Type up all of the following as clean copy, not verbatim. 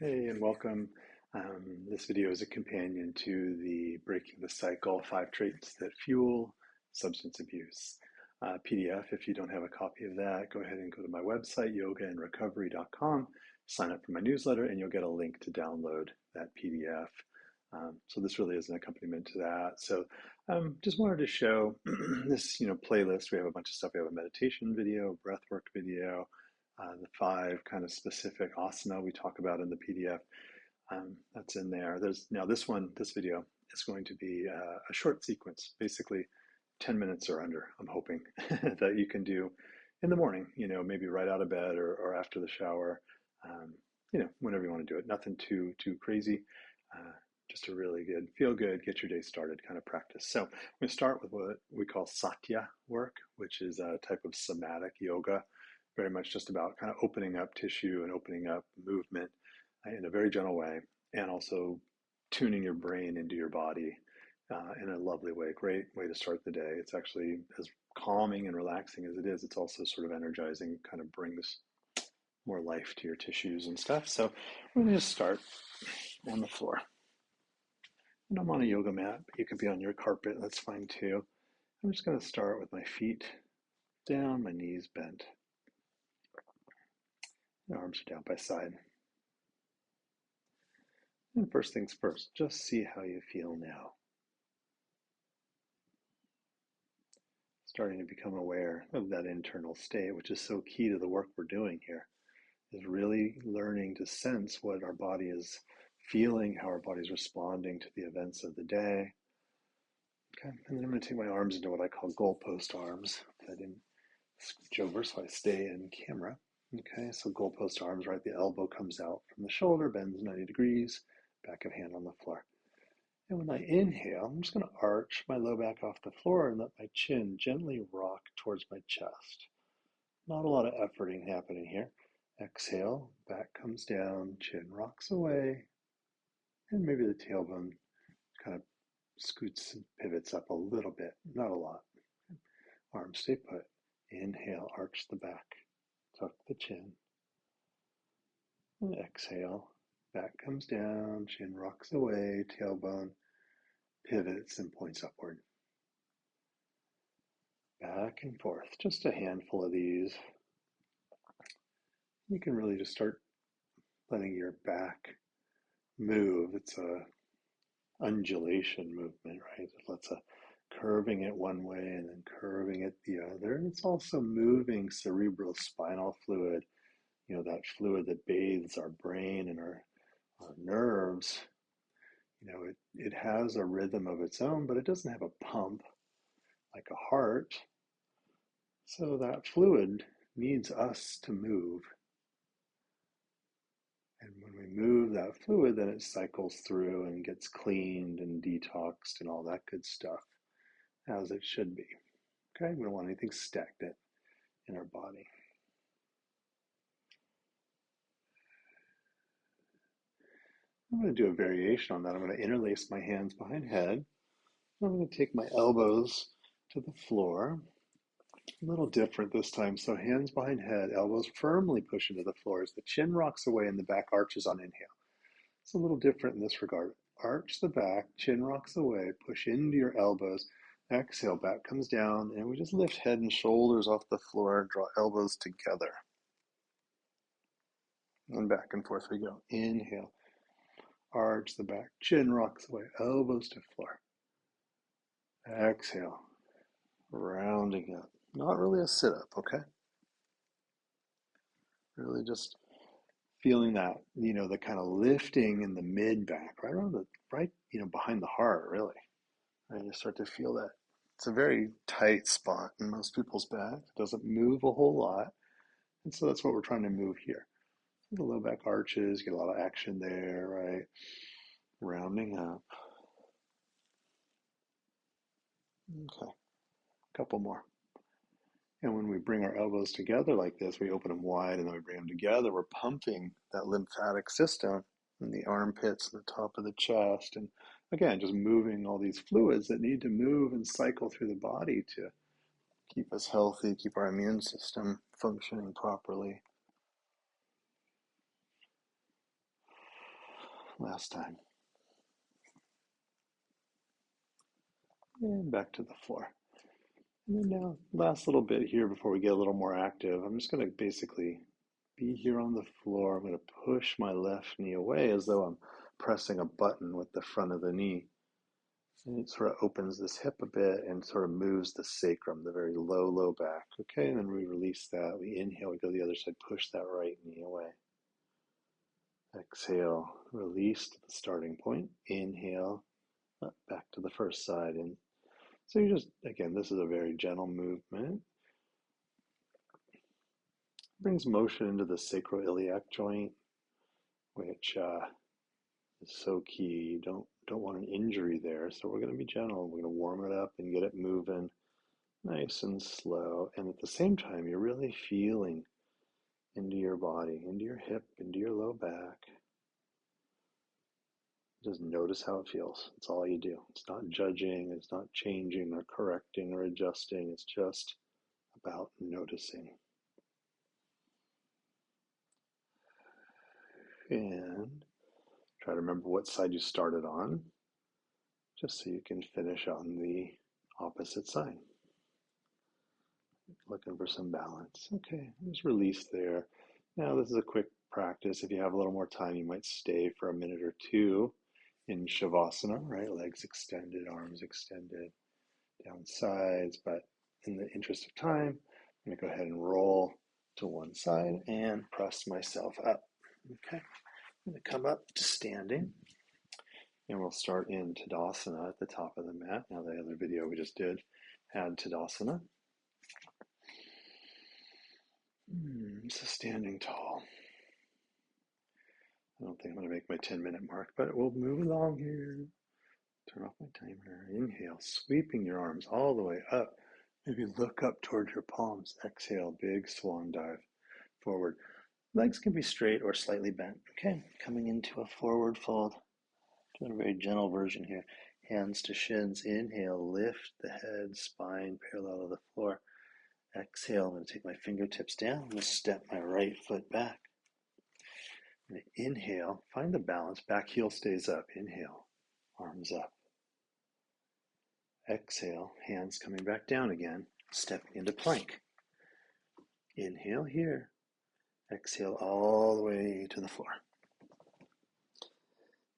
Hey, and welcome. This video is a companion to the Breaking the Cycle, 5 Traits That Fuel Substance Abuse PDF. If you don't have a copy of that, go ahead and go to my website, yogaandrecovery.com, sign up for my newsletter, and you'll get a link to download that PDF. So this really is an accompaniment to that. So just wanted to show this, playlist. We have a bunch of stuff. We have a meditation video, breathwork video, the 5 kind of specific asana we talk about in the PDF. That's in there. There's now this video is going to be a short sequence, basically 10 minutes or under, I'm hoping, that you can do in the morning, maybe right out of bed or after the shower, whenever you want to do it. Nothing too crazy. Just a really good, feel good, get your day started kind of practice. So I'm going to start with what we call satya work, which is a type of somatic yoga, very much just about kind of opening up tissue and opening up movement in a very gentle way, and also tuning your brain into your body in a lovely way. Great way to start the day. It's actually as calming and relaxing as it is. It's also sort of energizing, kind of brings more life to your tissues and stuff. So we're going to just start on the floor. And I'm on a yoga mat, but you could be on your carpet. That's fine too. I'm just going to start with my feet down, my knees bent. The arms are down by side. And first things first, just see how you feel now. Starting to become aware of that internal state, which is so key to the work we're doing here, is really learning to sense what our body is feeling, how our body is responding to the events of the day. Okay, and then I'm going to take my arms into what I call goalpost arms. I didn't switch over, so I stay in camera. Okay, so goalpost arms, right? The elbow comes out from the shoulder, bends 90 degrees, back of hand on the floor. And when I inhale, I'm just going to arch my low back off the floor and let my chin gently rock towards my chest. Not a lot of efforting happening here. Exhale, back comes down, chin rocks away, and maybe the tailbone kind of scoots and pivots up a little bit, not a lot. Arms stay put. Inhale, arch the back, tuck the chin. And exhale, back comes down, chin rocks away, tailbone pivots and points upward. Back and forth, just a handful of these. You can really just start letting your back move. It's a undulation movement, right? It lets a curving it one way and then curving it the other. It's also moving cerebral spinal fluid, that fluid that bathes our brain and our nerves. It has a rhythm of its own, but it doesn't have a pump like a heart. So that fluid needs us to move. And when we move that fluid, then it cycles through and gets cleaned and detoxed and all that good stuff, as it should be. Okay, we don't want anything stagnant in our body. I'm going to do a variation on that. I'm going to interlace my hands behind head. I'm going to take my elbows to the floor. A little different this time. So hands behind head, elbows firmly push into the floor as the chin rocks away and the back arches on inhale. It's a little different in this regard. Arch the back, chin rocks away, push into your elbows. Exhale, back comes down, and we just lift head and shoulders off the floor, draw elbows together. And back and forth we go. Inhale, arch the back, chin rocks away, elbows to floor. Exhale, rounding up. Not really a sit-up, okay? Really just feeling that, the kind of lifting in the mid-back, right around behind the heart, really. And you start to feel that. It's a very tight spot in most people's back. It doesn't move a whole lot. And so that's what we're trying to move here. The low back arches, get a lot of action there, right? Rounding up. Okay, a couple more. And when we bring our elbows together like this, we open them wide and then we bring them together, we're pumping that lymphatic system in the armpits and the top of the chest. And again, just moving all these fluids that need to move and cycle through the body to keep us healthy, keep our immune system functioning properly. last time. And back to the floor. And then now, last little bit here before we get a little more active, I'm just going to basically be here on the floor. I'm going to push my left knee away as though I'm pressing a button with the front of the knee. And it sort of opens this hip a bit and sort of moves the sacrum, the very low, low back. Okay, and then we release that. We inhale, we go to the other side, push that right knee away. Exhale, release to the starting point. Inhale, up, back to the first side. And so you just, again, this is a very gentle movement. Brings motion into the sacroiliac joint, which is so key. You don't want an injury there, so we're going to be gentle. We're going to warm it up and get it moving nice and slow. And at the same time, you're really feeling into your body, into your hip, into your low back. Just notice how it feels. It's all you do. It's not judging, it's not changing or correcting or adjusting. It's just about noticing. And try to remember what side you started on, just so you can finish on the opposite side. Looking for some balance. Okay, just release there. Now this is a quick practice. If you have a little more time, you might stay for a minute or two in Shavasana, right? Legs extended, arms extended, down sides. But in the interest of time, I'm going to go ahead and roll to one side and press myself up. Okay, I'm going to come up to standing. And we'll start in Tadasana at the top of the mat. Now the other video we just did had Tadasana. So standing tall. I don't think I'm going to make my 10-minute mark, but we'll move along here. Turn off my timer. Inhale, sweeping your arms all the way up. Maybe look up towards your palms. Exhale, big swan dive forward. Legs can be straight or slightly bent. Okay, coming into a forward fold. Doing a very gentle version here. Hands to shins. Inhale, lift the head, spine parallel to the floor. Exhale, I'm going to take my fingertips down. I'm going to step my right foot back. I'm going to inhale, find the balance. Back heel stays up. Inhale, arms up. Exhale, hands coming back down again. Stepping into plank. Inhale here. Exhale all the way to the floor.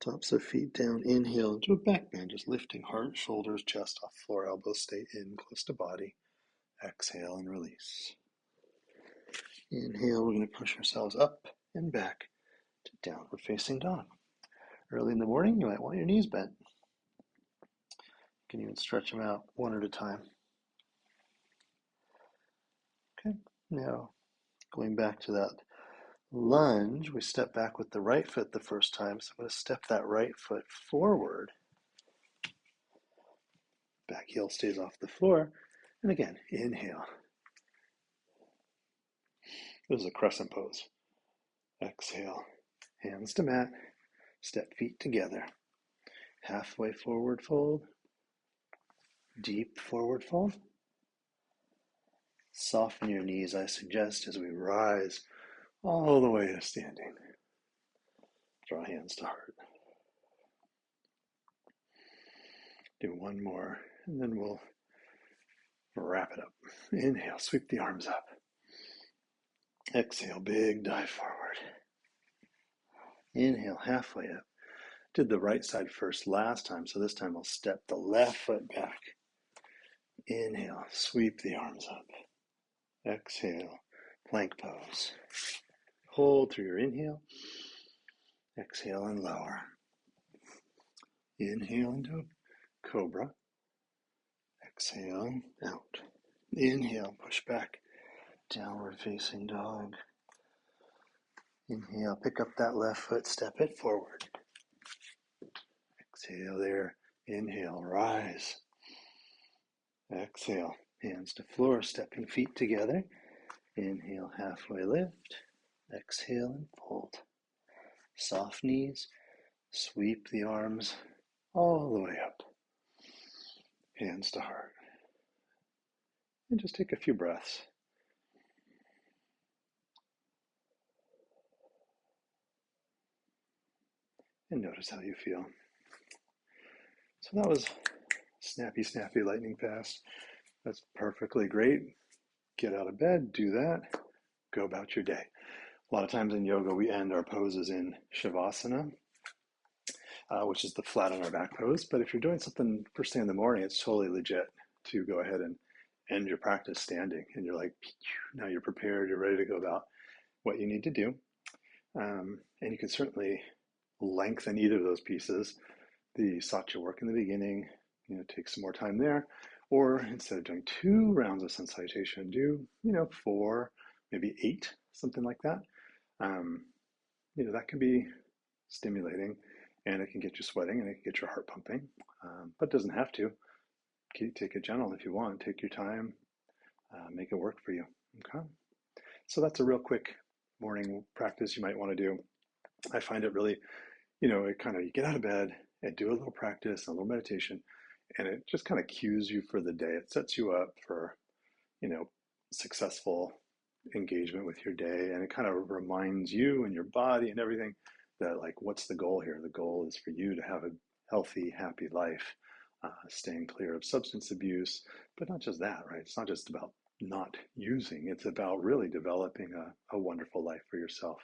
Tops of feet down, inhale into a back bend, just lifting heart, shoulders, chest off floor, elbows stay in, close to body. Exhale and release. Inhale, we're going to push ourselves up and back to downward facing dog. Early in the morning, you might want your knees bent. You can even stretch them out one at a time. Okay, now going back to that lunge, we step back with the right foot the first time, so I'm going to step that right foot forward. Back heel stays off the floor, and again, inhale. This is a crescent pose. Exhale, hands to mat, step feet together. Halfway forward fold, deep forward fold. Soften your knees, I suggest, as we rise all the way to standing. Draw hands to heart. Do one more, and then we'll wrap it up. Inhale, sweep the arms up. Exhale, big dive forward. Inhale, halfway up. Did the right side first last time, so this time I'll step the left foot back. Inhale, sweep the arms up. Exhale, plank pose. Hold through your inhale. Exhale and lower. Inhale into cobra. Exhale, out. Inhale, push back. Downward facing dog. Inhale, pick up that left foot, step it forward. Exhale there. Inhale, rise. Exhale, hands to floor, stepping feet together. Inhale, halfway lift. Exhale and fold. Soft knees, sweep the arms all the way up. Hands to heart. And just take a few breaths. and notice how you feel. So that was snappy, snappy, lightning fast. That's perfectly great. Get out of bed, do that, go about your day. A lot of times in yoga, we end our poses in Shavasana, which is the flat on our back pose. But if you're doing something first thing in the morning, it's totally legit to go ahead and end your practice standing. And you're like, now you're prepared, you're ready to go about what you need to do. And you can certainly lengthen either of those pieces. The satya work in the beginning, take some more time there. Or instead of doing 2 rounds of sun salutation, do, 4, maybe 8, something like that. That can be stimulating, and it can get you sweating and it can get your heart pumping, but it doesn't have to. Take it gentle if you want. Take your time, make it work for you. Okay. So that's a real quick morning practice you might want to do. I find it really, it kind of, you get out of bed and do a little practice, a little meditation, and it just kind of cues you for the day. It sets you up for, successful engagement with your day, and it kind of reminds you and your body and everything that, like, what's the goal here? The goal is for you to have a healthy, happy life, staying clear of substance abuse, but not just that, right? It's not just about not using, it's about really developing a wonderful life for yourself,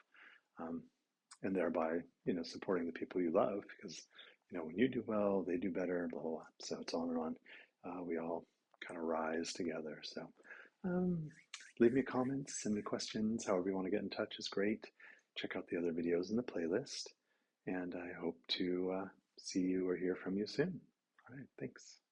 and thereby, supporting the people you love, because, when you do well, they do better, blah, blah, blah. So it's on and on. We all kind of rise together. So leave me comments, send me questions, however you want to get in touch is great. Check out the other videos in the playlist, and I hope to see you or hear from you soon. All right, thanks.